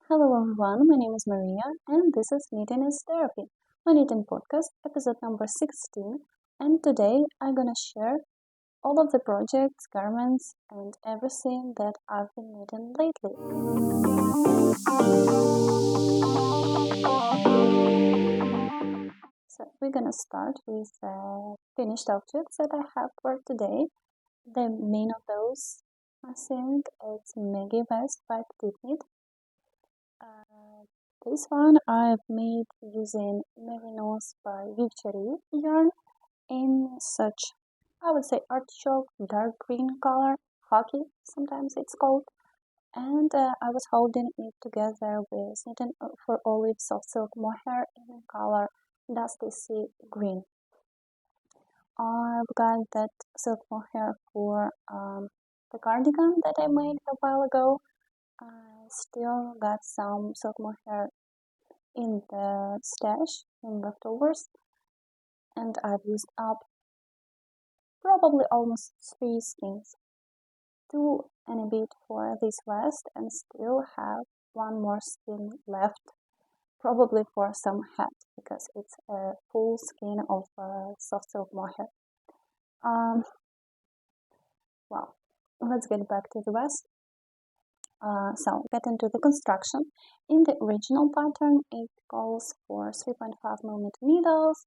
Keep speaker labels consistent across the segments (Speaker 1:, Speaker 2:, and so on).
Speaker 1: Hello everyone, my name is Maria and this is Knitting is Therapy, my knitting podcast, episode number 16, and today I'm gonna share all of the projects, garments, and everything that I've been knitting lately. So we're gonna start with the finished objects that I have for today. The main of those, I think, it's Maggie vest by PetiteKnit. This one I've made using Merinos by Vivchari yarn in such, I would say, artichoke dark green color, hockey sometimes it's called, and I was holding it together with Knitting for Olive soft silk mohair in color dusty sea green. I've got that silk mohair for the cardigan that I made a while ago. I still got some silk mohair in the stash in leftovers, and I've used up probably almost 3 skeins, 2 and a bit for this vest, and still have one more skein left, probably for some hat, because it's a full skein of soft silk mohair. Well, let's get back to the vest. So get into the construction. In the original pattern, it calls for 3.5mm needles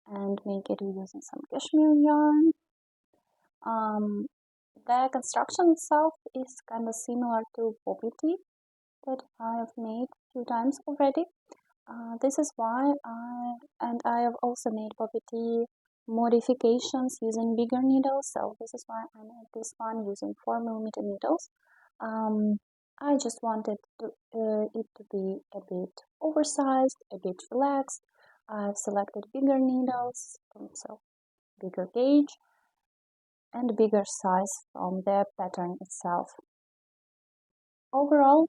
Speaker 1: and make it using some cashmere yarn. The construction itself is kind of similar to Bobbin that I have made a few times already. This is why I have also made Bobbin modifications using bigger needles, so this is why I made this one using 4mm needles. I just wanted it to be a bit oversized, a bit relaxed. I've selected bigger needles, so bigger gauge, and bigger size from the pattern itself. Overall,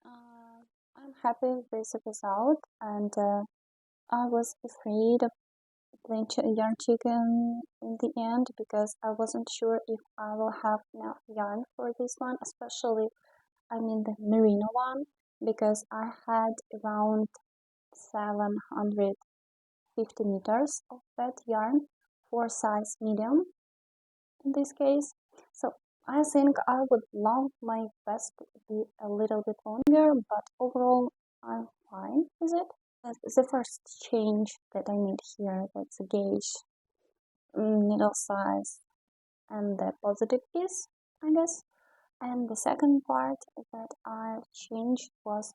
Speaker 1: I'm happy with this result, and I was afraid of plain yarn chicken in the end because I wasn't sure if I will have enough yarn for this one, especially the Merino one, because I had around 750 meters of that yarn for size medium in this case. So I think I would love my vest to be a little bit longer, but overall I'm fine with it. The first change that I made here, that's a gauge, needle size, and the positive piece, I guess. And the second part that I changed was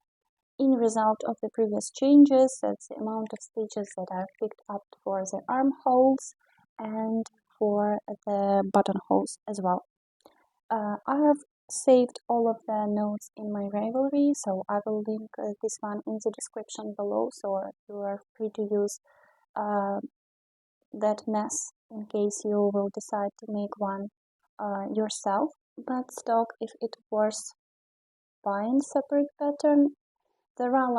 Speaker 1: in result of the previous changes. That's the amount of stitches that I've picked up for the armholes and for the buttonholes as well. I have saved all of the notes in my Ravelry, so I will link this one in the description below, so you are free to use that mess in case you will decide to make one yourself. But stock, if it was buying separate pattern, there are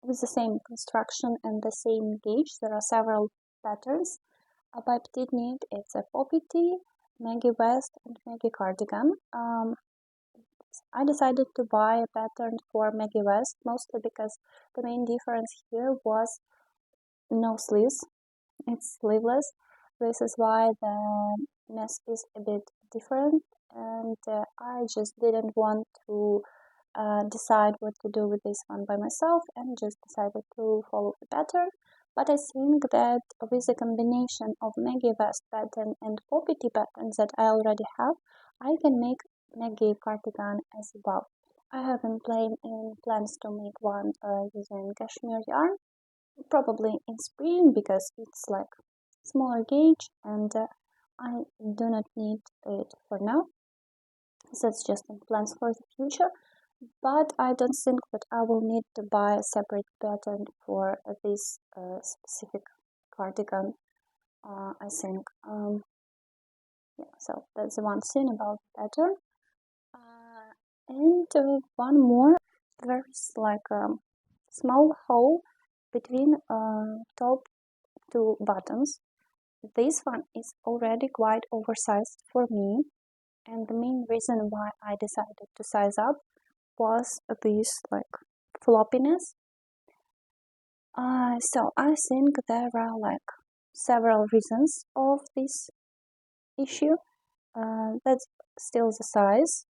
Speaker 1: with the same construction and the same gauge, there are several patterns. By PetiteKnit, it's a Poppy Tee, Maggie Vest, and Maggie Cardigan. I decided to buy a pattern for Maggie Vest, mostly because the main difference here was no sleeves. It's sleeveless. This is why the mess is a bit different, and I just didn't want to decide what to do with this one by myself and just decided to follow the pattern. But I think that with the combination of Maggie Vest pattern and Poppy Tee patterns that I already have, I can make Maggie Cardigan as well. I have in plans to make one using cashmere yarn, probably in spring because it's like smaller gauge and I do not need it for now. So it's just in plans for the future. But I don't think that I will need to buy a separate pattern for this specific cardigan, I think. Yeah, so that's the one thing about the pattern. And one more, there's like a small hole between top two buttons. This one is already quite oversized for me, and the main reason why I decided to size up was this like floppiness. So I think there are like several reasons of this issue. That's still the size,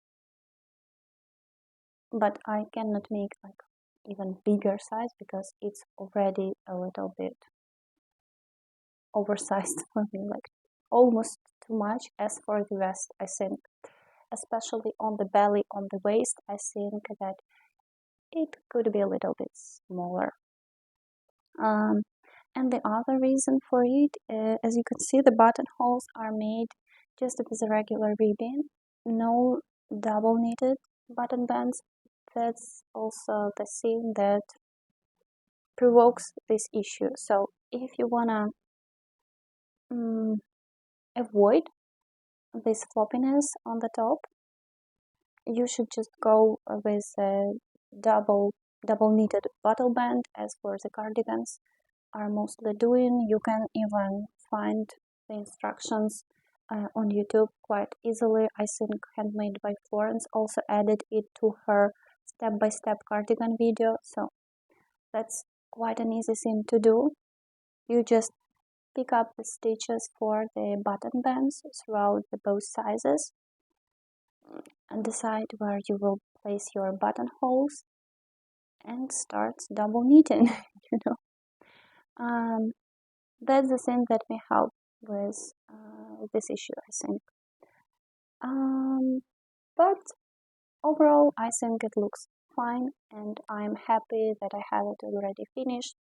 Speaker 1: but I cannot make like even bigger size because it's already a little bit oversized for me, like almost too much. As for the rest, I think, especially on the belly, on the waist, I think that it could be a little bit smaller. And the other reason for it, as you can see, the buttonholes are made just with a regular ribbon, no double knitted button bands. That's also the thing that provokes this issue. So if you wanna avoid this floppiness on the top, you should just go with a double knitted button band, as for the cardigans are mostly doing. You can even find the instructions on YouTube quite easily. I think Handmade by Florence also added it to her step-by-step cardigan video, so that's quite an easy thing to do. You just pick up the stitches for the button bands throughout both sizes and decide where you will place your buttonholes and start double knitting. you know. That's the thing that may help with this issue, I think. But overall, I think it looks fine, and I'm happy that I have it already finished.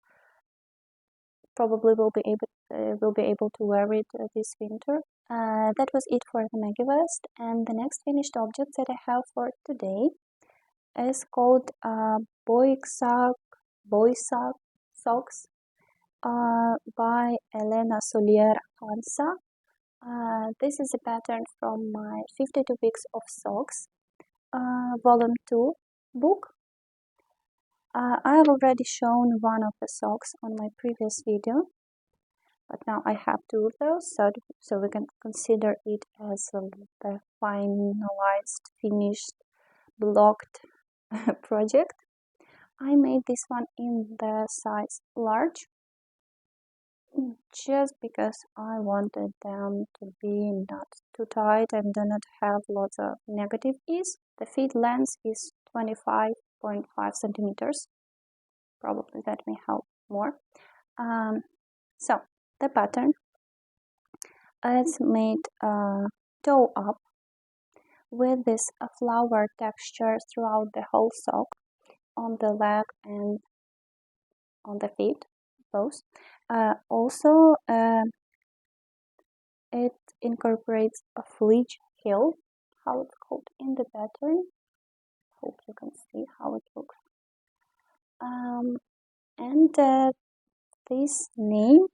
Speaker 1: Probably will be able to wear it this winter. That was it for the Maggie vest, and the next finished object that I have for today is called Boixac socks by Elena Solier Jansà. This is a pattern from my 52 Weeks of Socks Volume 2 book. I have already shown one of the socks on my previous video, but now I have two of those, so we can consider it as the finalized, finished, blocked project. I made this one in the size large, just because I wanted them to be not too tight and do not have lots of negative ease. The feet length is 25.5 centimeters. Probably that may help more. So the pattern is made toe up with this flower texture throughout the whole sock, on the leg and on the feet, both. Also, it incorporates a fleece heel, how it's called in the pattern. Hope you can see how it looks. And this name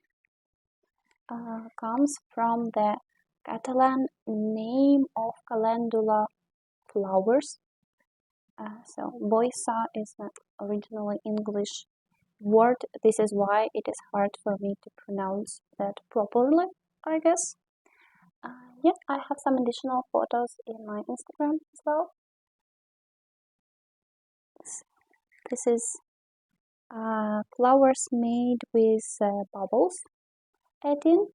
Speaker 1: comes from the Catalan name of calendula flowers. So Boixac is not originally English word. This is why it is hard for me to pronounce that properly, I guess. Yeah, I have some additional photos in my Instagram as well. This is flowers made with bubbles added,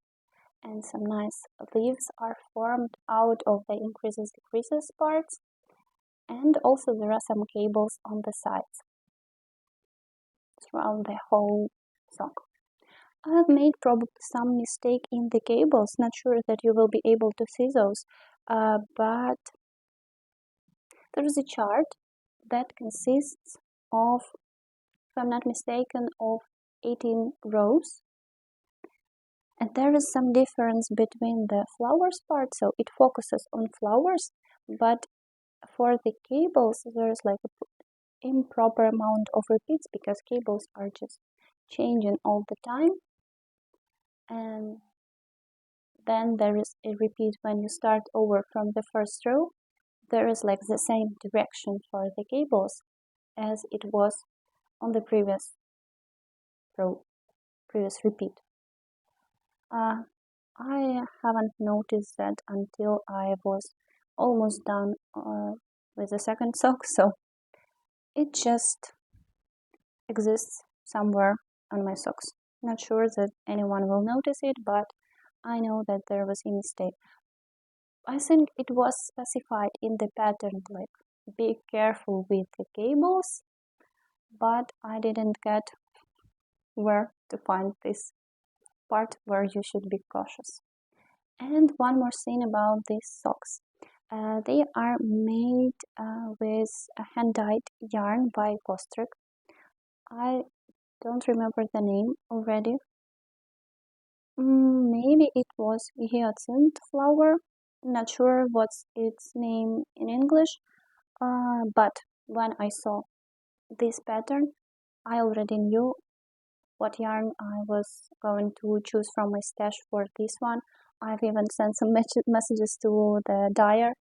Speaker 1: and some nice leaves are formed out of the increases decreases parts, and also there are some cables on the sides throughout the whole sock. I have made probably some mistake in the cables, not sure that you will be able to see those, but there is a chart that consists of, if I'm not mistaken, of 18 rows, and there is some difference between the flowers part, so it focuses on flowers, but for the cables there is like an improper amount of repeats because cables are just changing all the time, and then there is a repeat when you start over from the first row. There is like the same direction for the cables as it was on the previous row, previous repeat. I haven't noticed that until I was almost done with the second sock, so it just exists somewhere on my socks. Not sure that anyone will notice it, but I know that there was a mistake. I think it was specified in the pattern, like, be careful with the cables, but I didn't get where to find this part where you should be cautious. And one more thing about these socks. They are made with a hand-dyed yarn by Boixac. I don't remember the name already. Maybe it was hyacinth flower. Not sure what's its name in English. But when I saw this pattern, I already knew what yarn I was going to choose from my stash for this one. I've even sent some messages to the dyer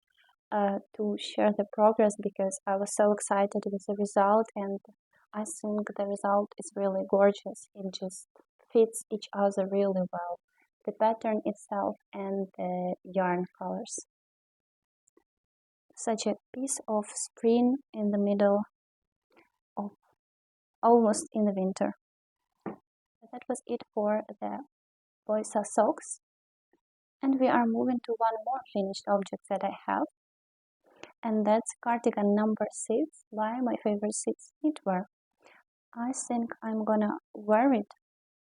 Speaker 1: to share the progress because I was so excited with the result, and I think the result is really gorgeous. It just fits each other really well, the pattern itself and the yarn colors. Such a piece of spring in the middle of almost in the winter. That was it for the Boixac socks, and we are moving to one more finished object that I have, and that's Cardigan number 6 by my favorite 6 knitwear. I think I'm gonna wear it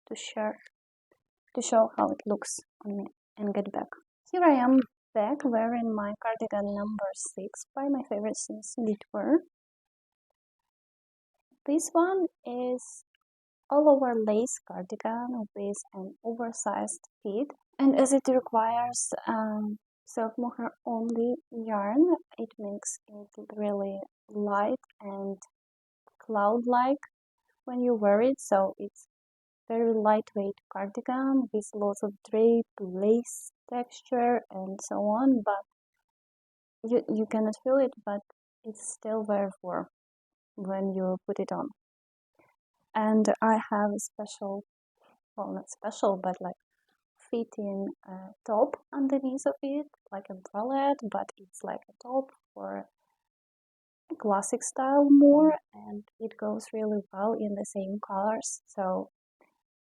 Speaker 1: to show how it looks on me and get back. Here I am back wearing my Cardigan number 6 by my favorite 6 knitwear. This one is all-over lace cardigan with an oversized fit, and as it requires Soave Mohair only yarn, it makes it really light and cloud-like when you wear it. So it's very lightweight cardigan with lots of drape, lace texture, and so on. But you cannot feel it, but it's still very warm when you put it on. And I have a special, well, not special, but like fitting top underneath of it, like a bralette, but it's like a top for a classic style more, and it goes really well in the same colors, so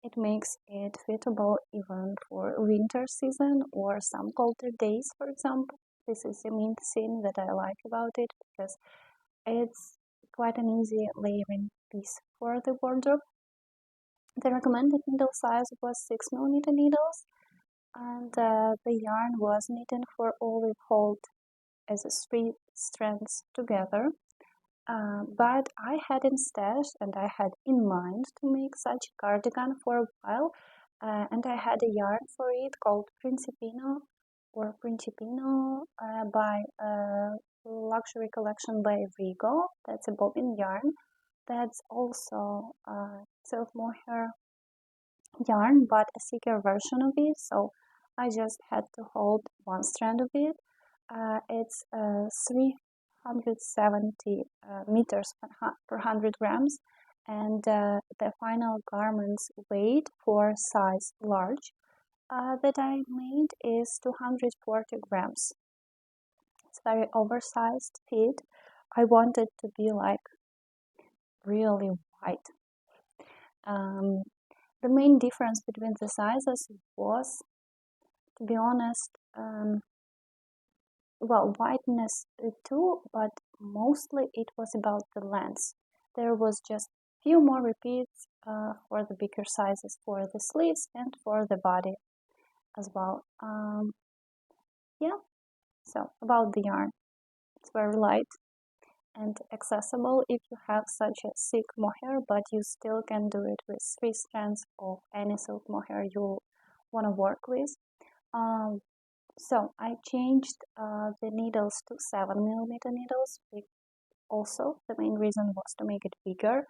Speaker 1: it makes it fitable even for winter season or some colder days, for example. This is the main thing that I like about it, because it's quite an easy layering piece for the wardrobe. The recommended needle size was 6mm needles, and the yarn was knitted for olive hold as 3 strands together. But I had in stash and I had in mind to make such a cardigan for a while, and I had a yarn for it called Principino or Principino by Luxury Collection by Rigo. That's a bobbin yarn. That's also Soave Mohair yarn, but a thicker version of it, so I just had to hold one strand of it. It's 370 meters per 100 grams, and the final garment's weight for size large that I made is 240 grams. It's very oversized fit. I wanted to be like really wide. The main difference between the sizes was, to be honest, well, wideness too, but mostly it was about the length. There was just few more repeats for the bigger sizes for the sleeves and for the body as well. Yeah, so about the yarn, it's very light and accessible if you have such a thick mohair, but you still can do it with 3 strands of any silk mohair you want to work with. So I changed the needles to 7mm needles. Also, the main reason was to make it bigger,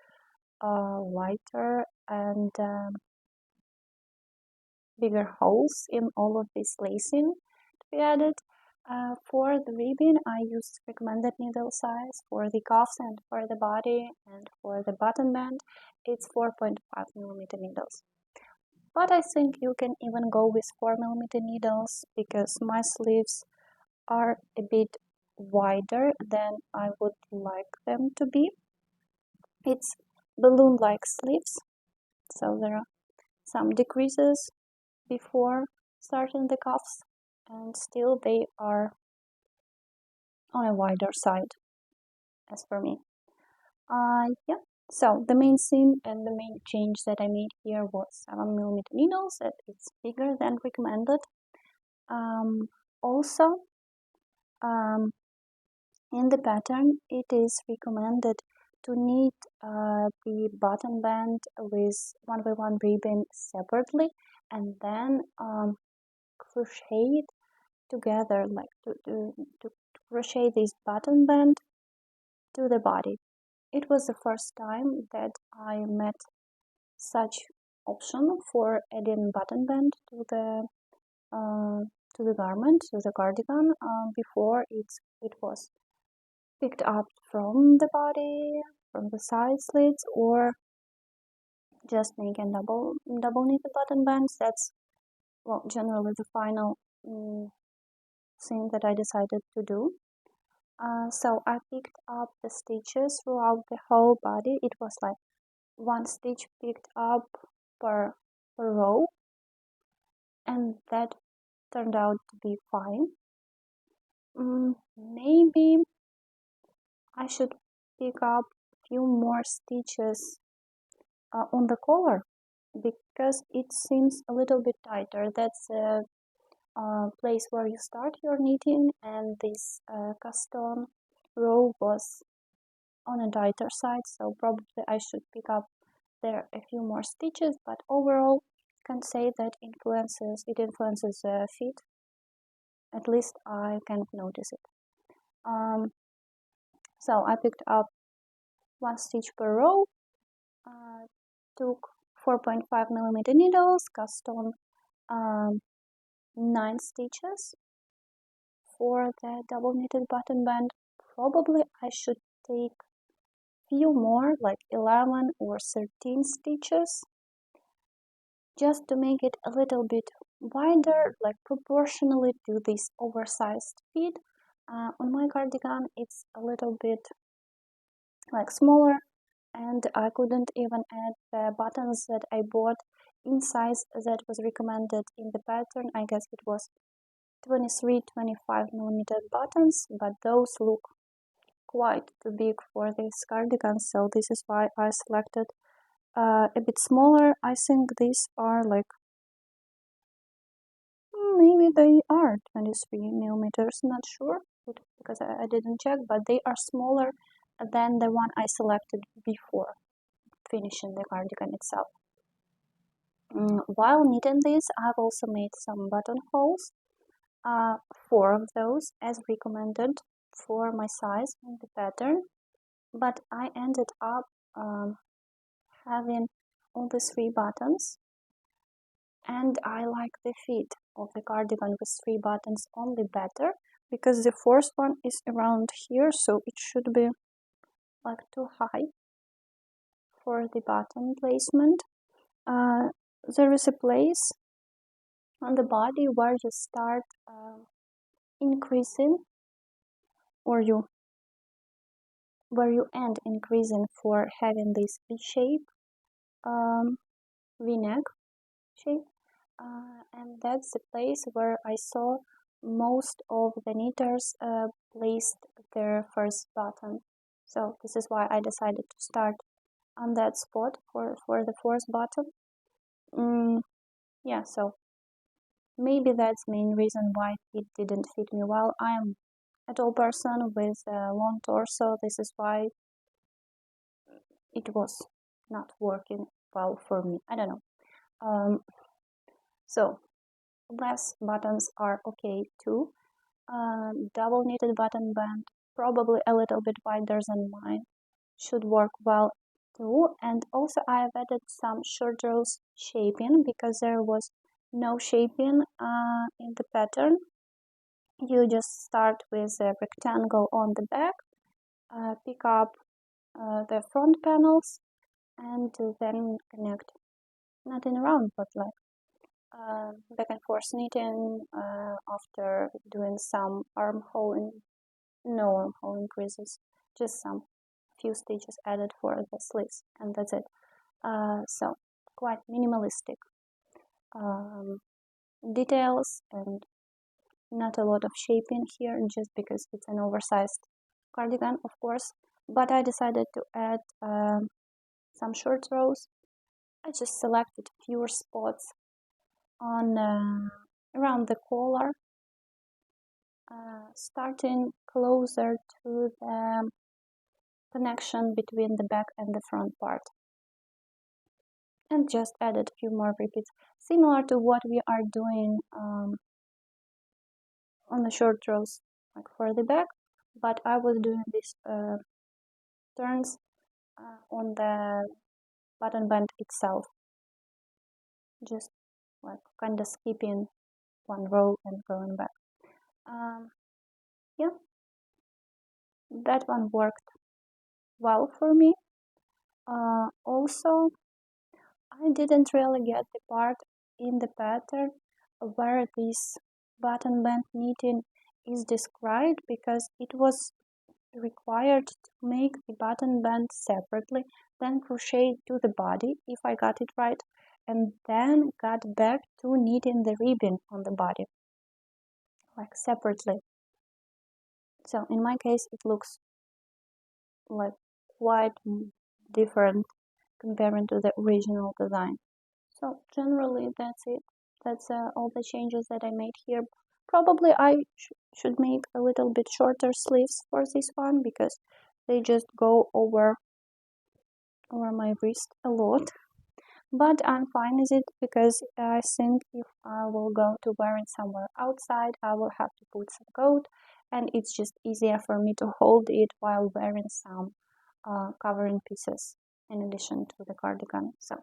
Speaker 1: lighter, and bigger holes in all of this lacing to be added. For the ribbon, I used recommended needle size. For the cuffs and for the body and for the button band, it's 4.5mm needles. But I think you can even go with 4mm needles because my sleeves are a bit wider than I would like them to be. It's balloon-like sleeves, so there are some decreases before starting the cuffs, and still they are on a wider side, as for me. Yeah, so the main thing and the main change that I made here was 7mm needles, that it's bigger than recommended. Also, in the pattern, it is recommended to knit the button band with 1x1 ribbon separately, and then crochet it together, like to crochet this button band to the body. It was the first time that I met such option for adding button band to the garment, to the cardigan. Before it was picked up from the body, from the side slits, or just making double knitted button bands. That's, well, generally the final thing that I decided to do. So I picked up the stitches throughout the whole body. It was like one stitch picked up per row, and that turned out to be fine. Maybe I should pick up a few more stitches on the collar, because it seems a little bit tighter. That's the place where you start your knitting, and this cast on row was on a tighter side, so probably I should pick up there a few more stitches, but overall can say that it influences the fit. At least I can notice it. So I picked up one stitch per row, took 4.5mm needles, cast on 9 stitches for the double knitted button band. Probably I should take few more, like 11 or 13 stitches, just to make it a little bit wider, like proportionally to this oversized fit. On my cardigan it's a little bit like smaller, and I couldn't even add the buttons that I bought in size that was recommended in the pattern. I guess it was 23-25mm buttons, but those look quite too big for this cardigan, so this is why I selected a bit smaller. I think these are like, maybe they are 23mm, not sure, because I didn't check, but they are smaller than the one I selected before finishing the cardigan itself. While knitting this, I've also made some buttonholes, 4 of those as recommended for my size in the pattern, but I ended up having only 3 buttons, and I like the fit of the cardigan with 3 buttons only better, because the 4th one is around here, so it should be like too high for the button placement. There is a place on the body where you start increasing, or where you end increasing for having this V-shape, V-neck shape, and that's the place where I saw most of the knitters placed their first button. So this is why I decided to start on that spot for the 4th button. Yeah, so maybe that's the main reason why it didn't fit me well. I am a tall person with a long torso. This is why it was not working well for me. I don't know. So less buttons are okay too. Double knitted button band, probably a little bit wider than mine, should work well too. And also I have added some short rows shaping, because there was no shaping in the pattern. You just start with a rectangle on the back, pick up the front panels, and then connect, not in a round, but like back and forth knitting after doing some armhole no armhole increases, just some. few stitches added for the sleeves, and that's it. So quite minimalistic details and not a lot of shaping here, just because it's an oversized cardigan, of course. But I decided to add some short rows. I just selected fewer spots on around the collar, starting closer to the connection between the back and the front part, and just added a few more repeats, similar to what we are doing on the short rows, like for the back, but I was doing these turns on the button band itself, just like kind of skipping one row and going back. Yeah, that one worked well for me. Also, I didn't really get the part in the pattern where this button band knitting is described, because it was required to make the button band separately, then crochet to the body, if I got it right, and then got back to knitting the ribbon on the body, like separately. So in my case, it looks like quite different comparing to the original design. So generally that's it. That's all the changes that I made here. Probably I should make a little bit shorter sleeves for this one, because they just go over my wrist a lot. But I'm fine with it, because I think if I will go to wear it somewhere outside, I will have to put some coat, and it's just easier for me to hold it while wearing some covering pieces in addition to the cardigan. So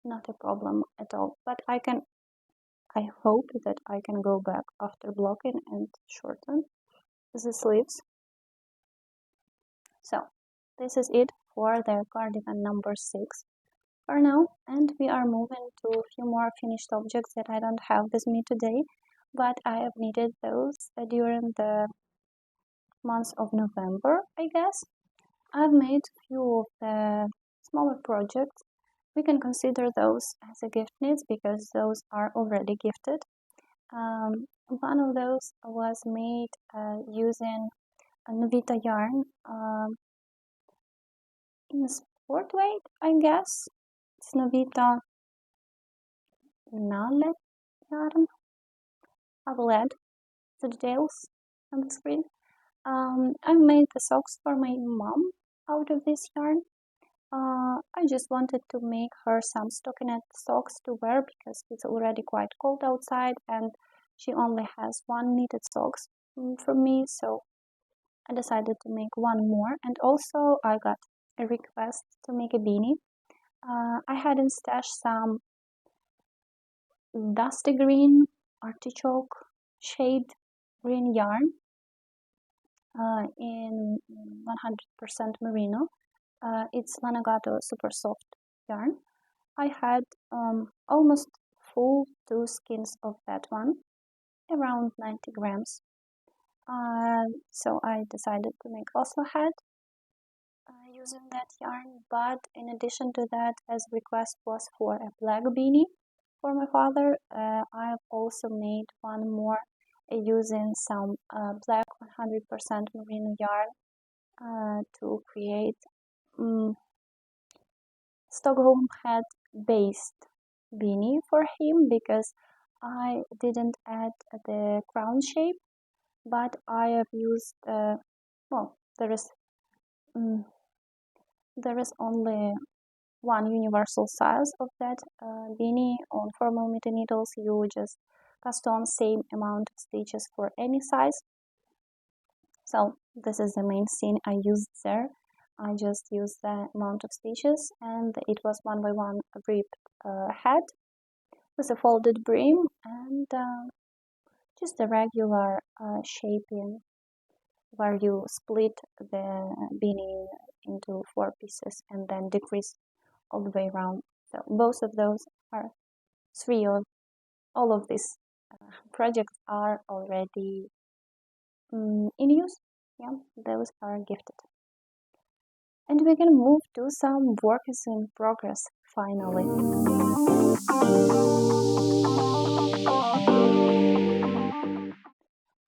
Speaker 1: not a problem at all. But I hope that I can go back after blocking and shorten the sleeves. So this is it for the cardigan number 6 for now, and we are moving to a few more finished objects that I don't have with me today, but I have knitted those during the month of November, I guess. I've made a few of the smaller projects. We can consider those as a gift knits, because those are already gifted. One of those was made using a Novita yarn in a sport weight, I guess. It's Novita Nale yarn. I will add the details on the screen. I made the socks for my mom out of this yarn. I just wanted to make her some stockinette socks to wear, because it's already quite cold outside and she only has one knitted socks from me, so I decided to make one more. And also I got a request to make a beanie. I had in stash some dusty green artichoke shade green yarn in 100% merino. It's Lanagato super soft yarn. I had almost full 2 skeins of that one, around 90 grams. So I decided to make Oslo Hat using that yarn, but in addition to that, as request was for a black beanie for my father, I've also made one more using some black 100% merino yarn to create Stockholm Hat based beanie for him, because I didn't add the crown shape, but I have used well, there is only one universal size of that beanie. On 4mm needles you just cast on same amount of stitches for any size. So this is the main seam I used there. I just used the amount of stitches, and it was 1 by 1 ribbed hat with a folded brim, and just a regular shaping where you split the beanie into 4 pieces and then decrease all the way around. So both of those are all of these projects are already in use. Yeah, those are gifted. And we can move to some work is in progress finally.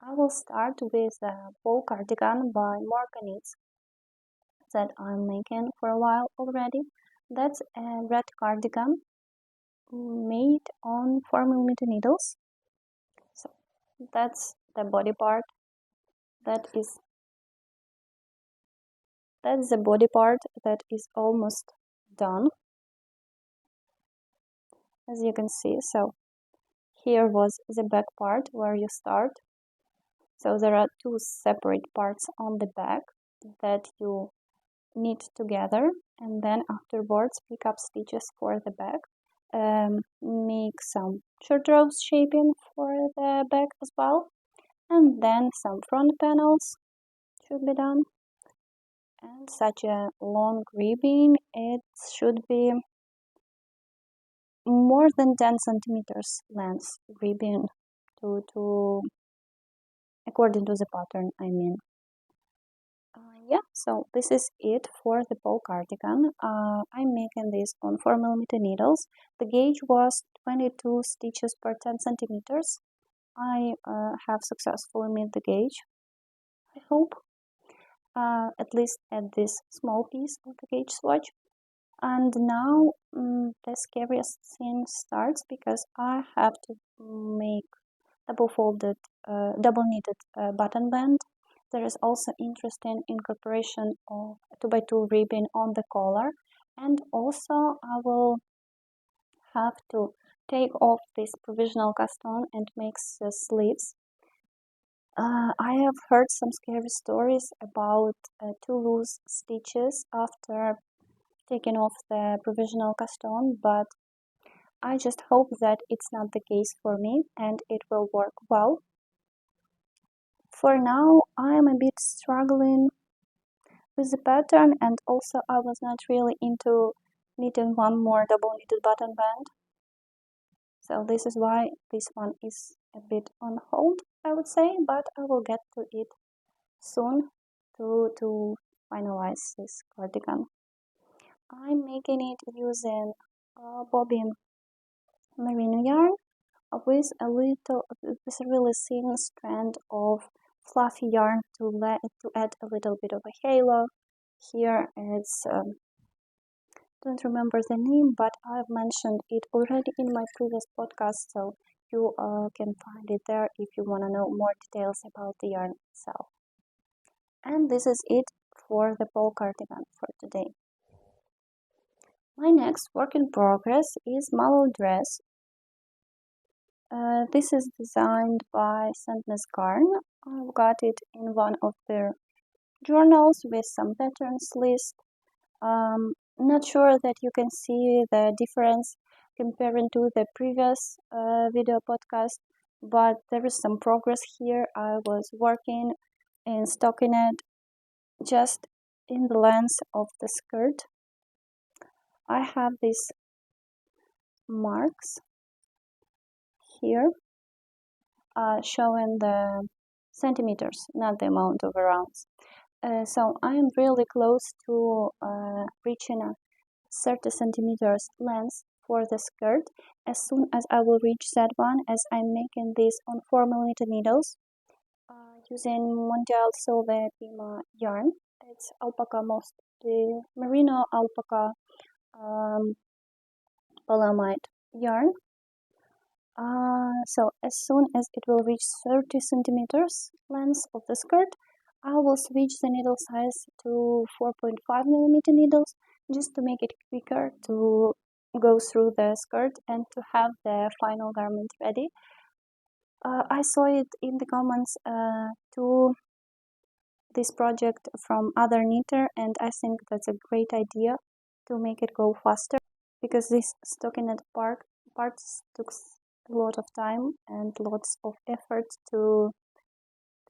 Speaker 1: I will start with the wool cardigan by Morecaknits that I'm making for a while already. That's a red cardigan made on 4mm needles. So that's the body part. That's the body part that is almost done, as you can see. So here was the back part where you start. So there are two separate parts on the back that you knit together, and then afterwards pick up stitches for the back. Make some short rows shaping for the back as well, and then some front panels should be done. And such a long ribbon, it should be more than 10 centimeters length ribbon to according to the pattern, I mean. Yeah, so this is it for the pole cardigan. I'm making this on 4mm needles. The gauge was 22 stitches per 10 centimeters. I have successfully made the gauge, I hope, at least at this small piece of the gauge swatch. And now the scariest thing starts because I have to make double knitted button band. There is also interesting incorporation of 2x2 ribbon on the collar, and also I will have to take off this provisional cast on and make the sleeves. I have heard some scary stories about too loose stitches after taking off the provisional cast on, but I just hope that it's not the case for me and it will work well. For now, I am a bit struggling with the pattern, and also I was not really into knitting one more double knitted button band. So this is why this one is a bit on hold, I would say, but I will get to it soon to finalize this cardigan. I'm making it using Bobbin Merino yarn with a really thin strand of fluffy yarn to add a little bit of a halo. Here it's don't remember the name, but I've mentioned it already in my previous podcast, so you can find it there if you want to know more details about the yarn itself. And this is it for the pole cardigan for today. My next work in progress is Malou dress. This is designed by Sandnesgarn. I've got it in one of their journals with some patterns list. Not sure that you can see the difference comparing to the previous video podcast, but there is some progress here. I was working in stockinette just in the length of the skirt. I have these marks here showing the centimeters, not the amount of rounds. So I am really close to reaching a 30 centimeters length for the skirt. As soon as I will reach that one, as I'm making this on 4mm needles using Mondial Soave Pima yarn. It's alpaca, mostly merino alpaca polyamide yarn. So as soon as it will reach 30 centimeters length of the skirt, I will switch the needle size to 4.5mm needles just to make it quicker to go through the skirt and to have the final garment ready. I saw it in the comments to this project from other knitter, and I think that's a great idea to make it go faster because this stockinette parts took a lot of time and lots of effort to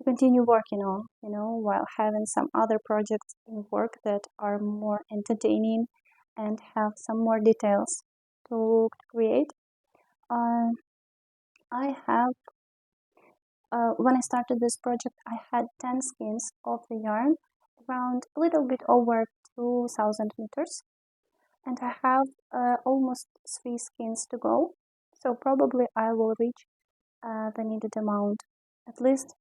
Speaker 1: continue working on, while having some other projects in work that are more entertaining and have some more details to create. I have when I started this project, I had 10 skeins of the yarn, around a little bit over 2,000 meters, and I have almost 3 skeins to go, so probably I will reach the needed amount. At least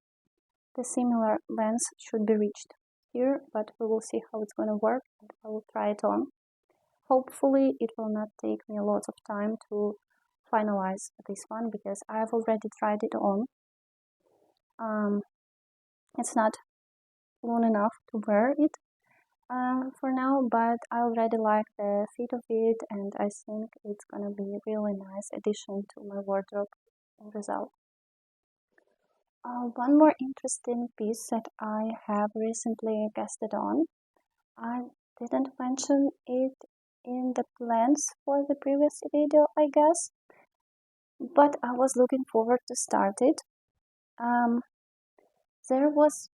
Speaker 1: the similar length should be reached here, but we will see how it's gonna work, and I will try it on. Hopefully it will not take me a lot of time to finalize this one, because I've already tried it on. It's not long enough to wear it for now, but I already like the fit of it, and I think it's gonna be a really nice addition to my wardrobe in result. One more interesting piece that I have recently guested on. I didn't mention it in the plans for the previous video, I guess, but I was looking forward to start it. There was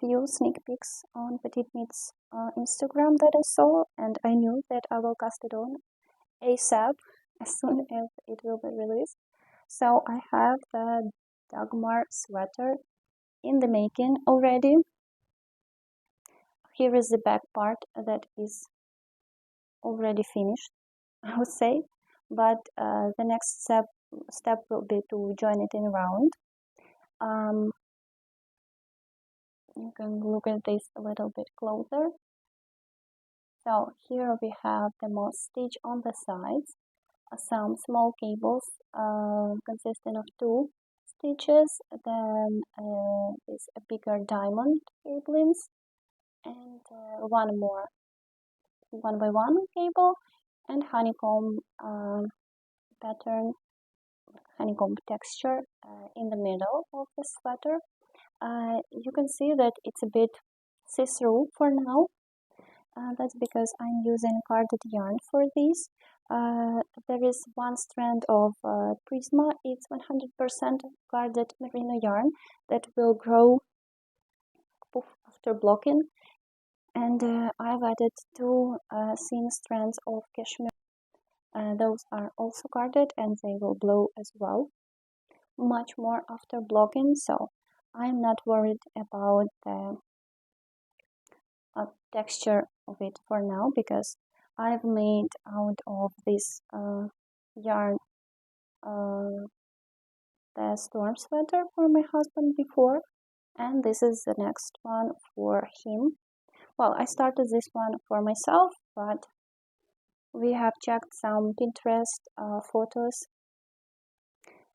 Speaker 1: few sneak peeks on PetiteKnit's Instagram that I saw, and I knew that I will cast it on ASAP as soon as it will be released. So I have the Dagmar sweater in the making already. Here is the back part that is already finished, I would say, but the next step will be to join it in round. You can look at this a little bit closer. So here we have the moss stitch on the sides, some small cables consisting of 2 stitches, then this a bigger diamond cablings, and one more 1x1 cable, and honeycomb pattern, honeycomb texture in the middle of the sweater. You can see that it's a bit see-through for now. That's because I'm using carded yarn for this. There is one strand of Prisma. It's 100% carded merino yarn that will grow after blocking. And I've added 2 thin strands of cashmere. Those are also carded, and they will blow as well. Much more after blocking, so I'm not worried about the texture of it for now, because I've made out of this yarn the storm sweater for my husband before, and this is the next one for him. Well, I started this one for myself, but we have checked some Pinterest photos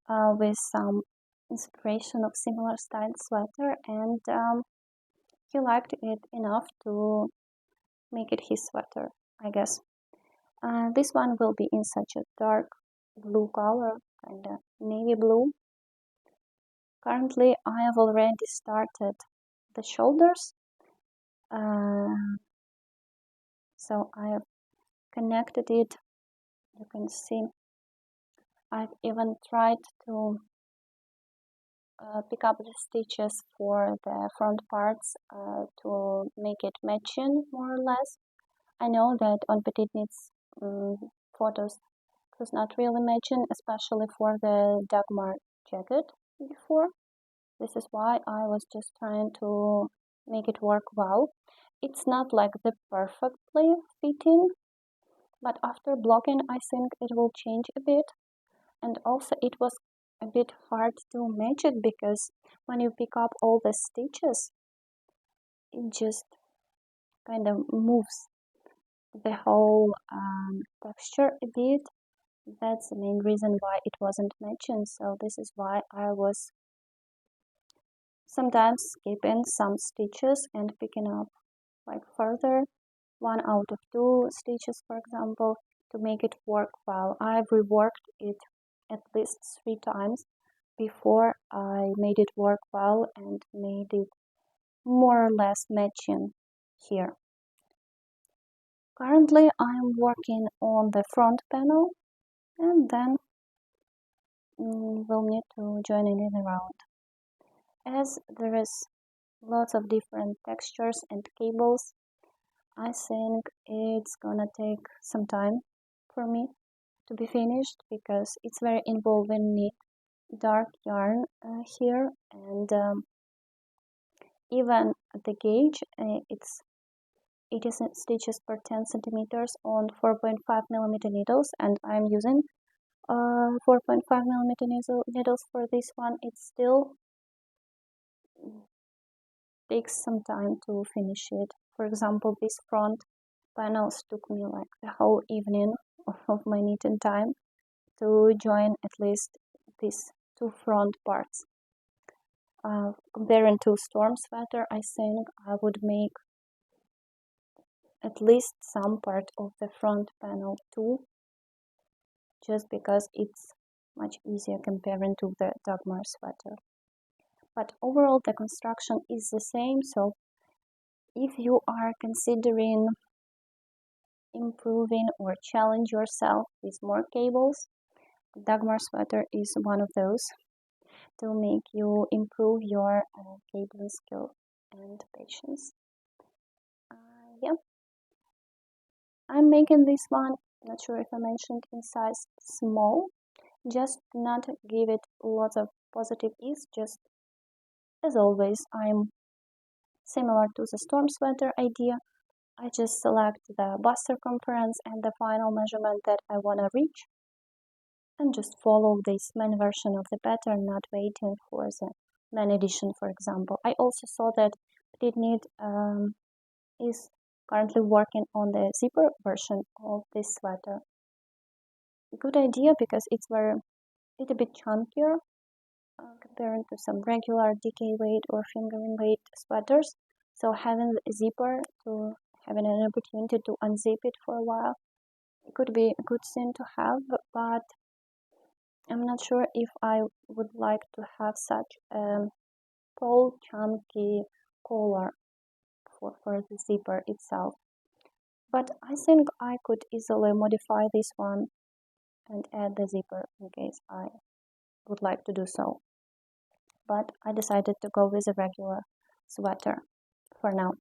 Speaker 1: with some inspiration of similar style sweater, and he liked it enough to make it his sweater, I guess. This one will be in such a dark blue color, kind of navy blue. Currently, I have already started the shoulders, so I have connected it. You can see I've even tried to pick up the stitches for the front parts to make it matching more or less. I know that on PetiteKnit's photos it was not really matching, especially for the Dagmar jacket before. This is why I was just trying to make it work well. It's not like the perfectly fitting, but after blocking I think it will change a bit. And also it was a bit hard to match it, because when you pick up all the stitches, it just kind of moves the whole texture a bit. That's the main reason why it wasn't matching, so this is why I was sometimes skipping some stitches and picking up like further 1 out of 2 stitches, for example, to make it work well. I've reworked it at least 3 times before I made it work well and made it more or less matching here. Currently I'm working on the front panel, and then we'll need to join it around. As there is lots of different textures and cables, I think it's gonna take some time for me to be finished, because it's very involving knit dark yarn here, and even the gauge, it's 80 stitches per 10 centimeters on 4.5 millimeter needles, and I'm using 4.5 millimeter needles for this one. It still takes some time to finish it. For example, these front panels took me like the whole evening of my knitting time to join at least these two front parts. Comparing to storm sweater, I think I would make at least some part of the front panel too, just because it's much easier comparing to the Dagmar sweater. But overall the construction is the same, so if you are considering improving or challenge yourself with more cables, Dagmar sweater is one of those to make you improve your cabling skill and patience. Yeah, I'm making this one, not sure if I mentioned, in size small, just not give it lots of positive ease, just as always I'm similar to the storm sweater idea. I just select the bust circumference and the final measurement that I want to reach, and just follow this main version of the pattern, not waiting for the main edition, for example. I also saw that PetiteKnit is currently working on the zipper version of this sweater. Good idea, because it's a bit chunkier compared to some regular DK weight or fingering weight sweaters. So having a zipper, to having an opportunity to unzip it for a while, it could be a good thing to have, but I'm not sure if I would like to have such a tall, chunky collar for the zipper itself. But I think I could easily modify this one and add the zipper in case I would like to do so. But I decided to go with a regular sweater for now.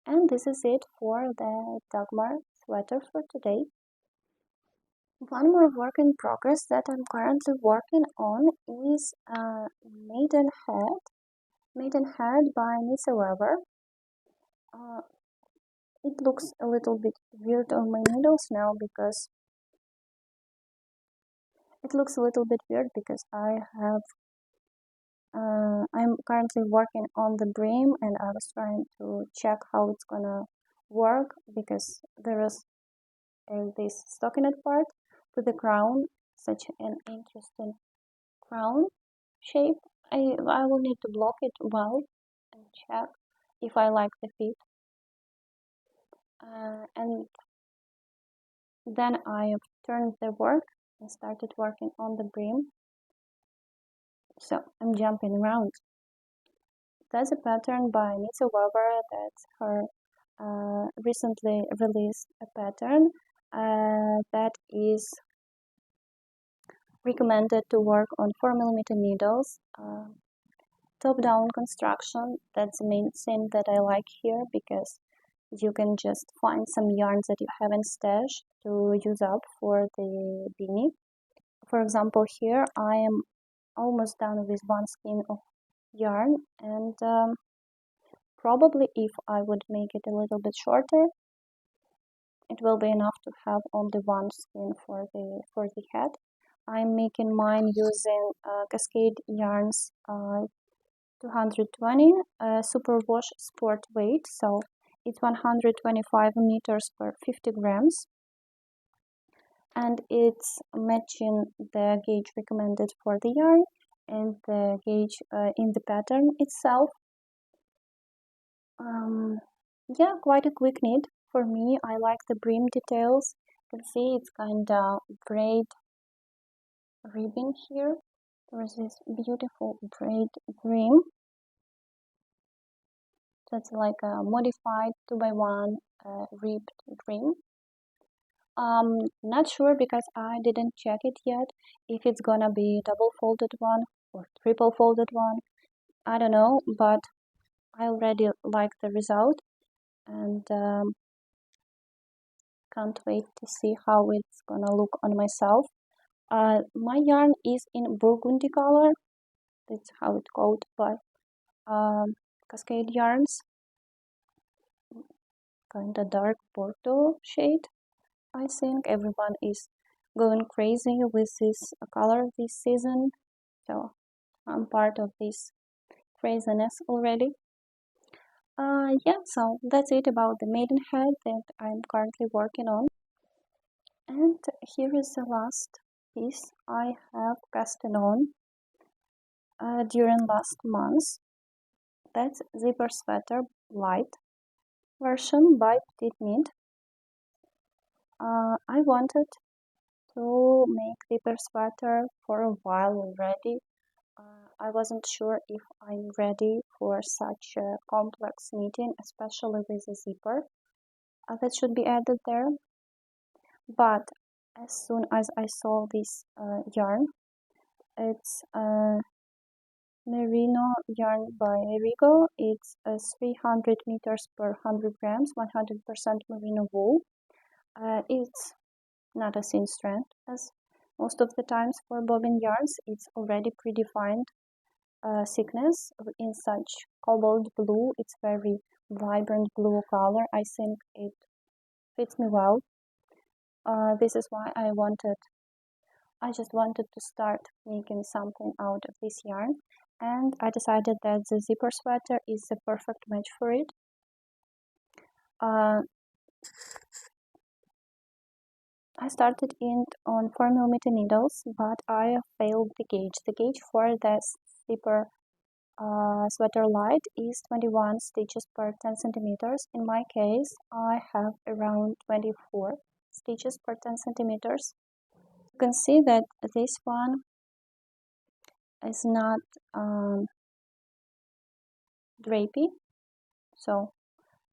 Speaker 1: And this is it for the Dagmar sweater for today. One more work in progress that I'm currently working on is Maden Hat. Maden Hat by Knitsoever. It looks a little bit weird on my needles now because I'm currently working on the brim, and I was trying to check how it's gonna work, because there is this stockinette part to the crown, such an interesting crown shape. I will need to block it well and check if I like the fit. And then I turned the work and started working on the brim. So I'm jumping around. There's a pattern by Knitsoever. That's her recently released a pattern that is recommended to work on 4mm needles. Top-down construction, that's the main thing that I like here, because you can just find some yarns that you have in stash to use up for the beanie. For example, here I am almost done with one skein of yarn, and probably if I would make it a little bit shorter, it will be enough to have only one skein for the hat. I'm making mine using Cascade Yarns 220 superwash sport weight, so it's 125 meters per 50 grams, and it's matching the gauge recommended for the yarn and the gauge in the pattern itself. Yeah, quite a quick knit for me. I like the brim details. You can see it's kind of braid ribbing here. There is this beautiful braid brim. That's like a modified 2x1 ribbed brim. Not sure, because I didn't check it yet, if it's gonna be double folded one or triple folded one. I don't know, but I already like the result, and can't wait to see how it's gonna look on myself. My yarn is in burgundy color. That's how it's called by Cascade Yarns. kind of dark Bordeaux shade. I think everyone is going crazy with this color this season, so I'm part of this craziness already. Yeah, so that's it about the Maden Hat that I'm currently working on. And here is the last piece I have casted on during last month. That's Zipper Sweater Light version by PetiteKnit. I wanted to make zipper sweater for a while already. I wasn't sure if I'm ready for such a complex knitting, especially with a zipper that should be added there. But as soon as I saw this yarn, it's Merino yarn by Rigo. It's 300 meters per 100 grams, 100% merino wool. It's not a thin strand as most of the times for bobbin yarns. It's already predefined thickness in such cobalt blue. It's very vibrant blue color. I think it fits me well. This is why I just wanted to start making something out of this yarn, and I decided that the zipper sweater is the perfect match for it. I started it on 4mm needles, but I failed the gauge. The gauge for the zipper sweater light is 21 stitches per 10 centimeters. In my case, I have around 24 stitches per 10 centimeters. You can see that this one is not drapey, so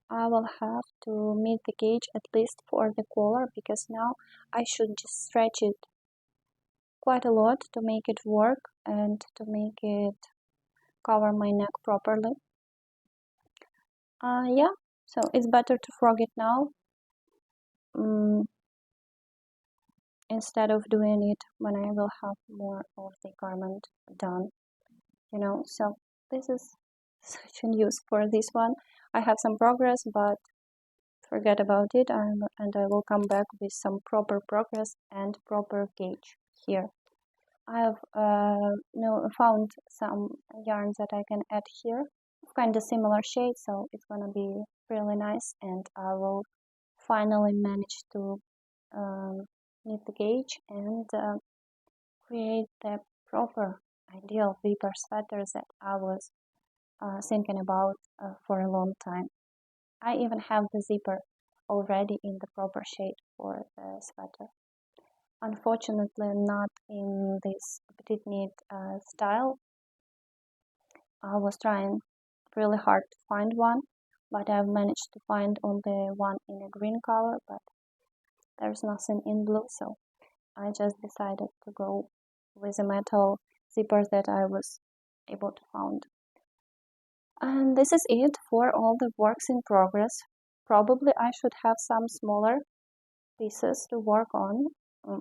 Speaker 1: I will have to meet the gauge at least for the collar, because now I should just stretch it quite a lot to make it work and to make it cover my neck properly. Yeah, so it's better to frog it now instead of doing it when I will have more of the garment done, you know. So this is such a news for this one. I have some progress, but forget about it, and I will come back with some proper progress and proper gauge here. I have found some yarns that I can add here, kind of similar shades, so it's gonna be really nice, and I will finally manage to knit the gauge and create the proper ideal zipper sweaters that I was thinking about for a long time. I even have the zipper already in the proper shade for the sweater. Unfortunately, not in this PetiteKnit style. I was trying really hard to find one, but I've managed to find only one in a green color, but there's nothing in blue, so I just decided to go with the metal zippers that I was able to find. And this is it for all the works in progress. Probably I should have some smaller pieces to work on.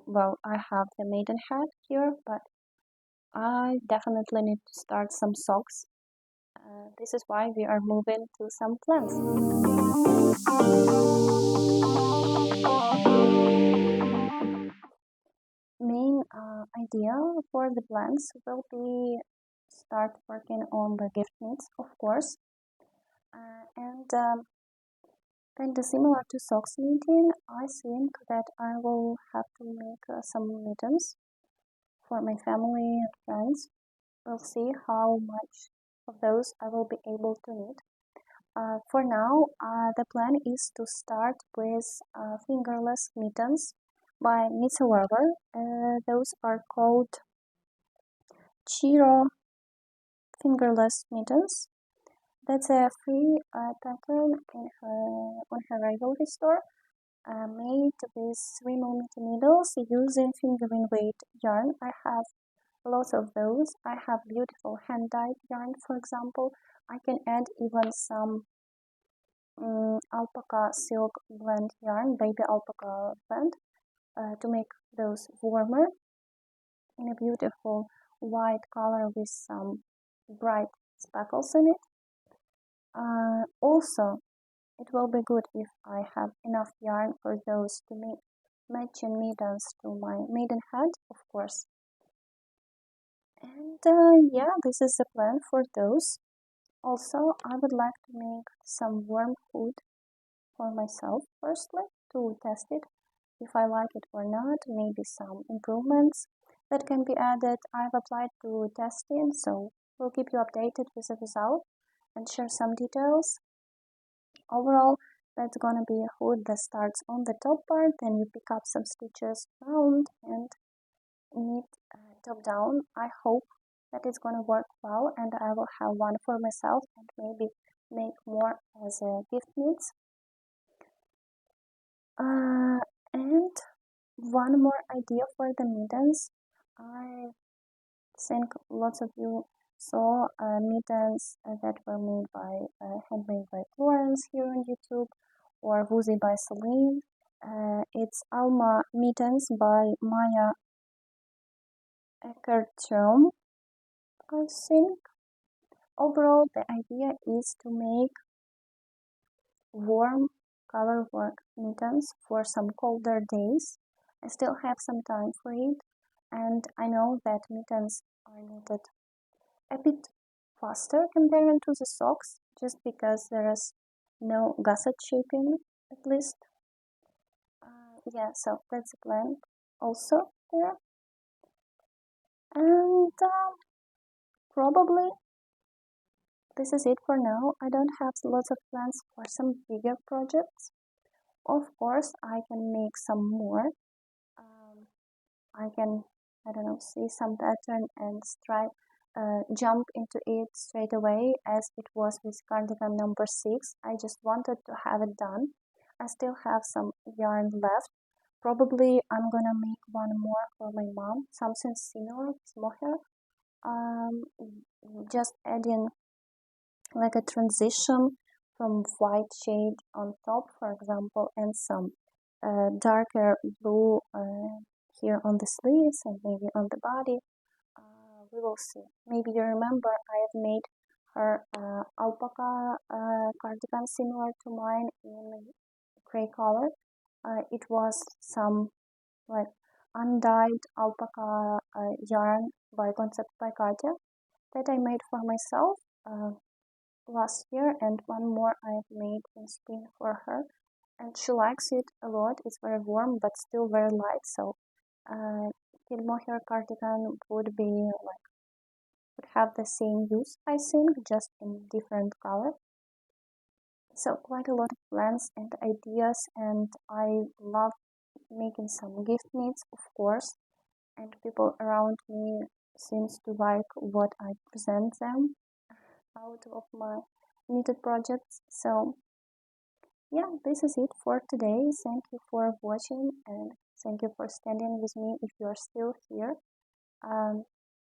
Speaker 1: Well, I have the Maden Hat here, but I definitely need to start some socks. This is why we are moving to some plans. Main idea for the plans will be start working on the gift knits, of course, and kind of similar to socks knitting. I think that I will have to make some mittens for my family and friends. We'll see how much of those I will be able to knit. For now, the plan is to start with fingerless mittens by Knitsoever. Those are called Chiro fingerless mittens. That's a free pattern on her rivalry store, made with 3mm needles using fingering weight yarn. I have lots of those. I have beautiful hand-dyed yarn, for example. I can add even some alpaca silk blend yarn, baby alpaca blend, to make those warmer in a beautiful white color with some bright speckles in it. Also, It will be good if I have enough yarn for those to make matching mittens to my Maden Hat, of course. And yeah, this is the plan for those. Also, I would like to make some warm food for myself firstly to test it if I like it or not, maybe some improvements that can be added. I've applied to testing, so we'll keep you updated with the result and share some details. Overall, that's gonna be a hood that starts on the top part, then you pick up some stitches round and knit top down. I hope that it's gonna work well and I will have one for myself and maybe make more as a gift knits. And one more idea for the mittens. I think lots of you saw mittens that were made by handmade by Florence here on YouTube, or Woozy by Celine. It's Alma mittens by Maya Eckertrom, I think. Overall, the idea is to make warm color work mittens for some colder days. I still have some time for it, and I know that mittens are knitted a bit faster compared to the socks, just because there is no gusset shaping, at least. Yeah, so that's the plan also there. And probably this is it for now. I don't have lots of plans for some bigger projects. Of course, I can make some more. I can, I don't know, see some pattern and try jump into it straight away as it was with cardigan number 6. I just wanted to have it done. I still have some yarn left. Probably I'm gonna make one more for my mom, something similar with Mohair. Just adding like a transition from white shade on top, for example, and some darker blue here on the sleeves and maybe on the body. We will see. Maybe you remember I have made her alpaca cardigan similar to mine in gray color. It was some like undyed alpaca yarn by Concept by Katya that I made for myself last year, and one more I have made in spring for her, and she likes it a lot. It's very warm but still very light, so Mohair cardigan would be like would have the same use, I think, just in different color. So quite a lot of plans and ideas, and I love making some gift knits, of course, and people around me seems to like what I present them out of my knitted projects. So yeah, this is it for today. Thank you for watching and thank you for standing with me if you are still here.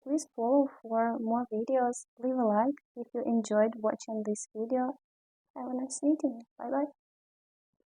Speaker 1: Please follow for more videos. Leave a like if you enjoyed watching this video. Have a nice knitting. Bye bye.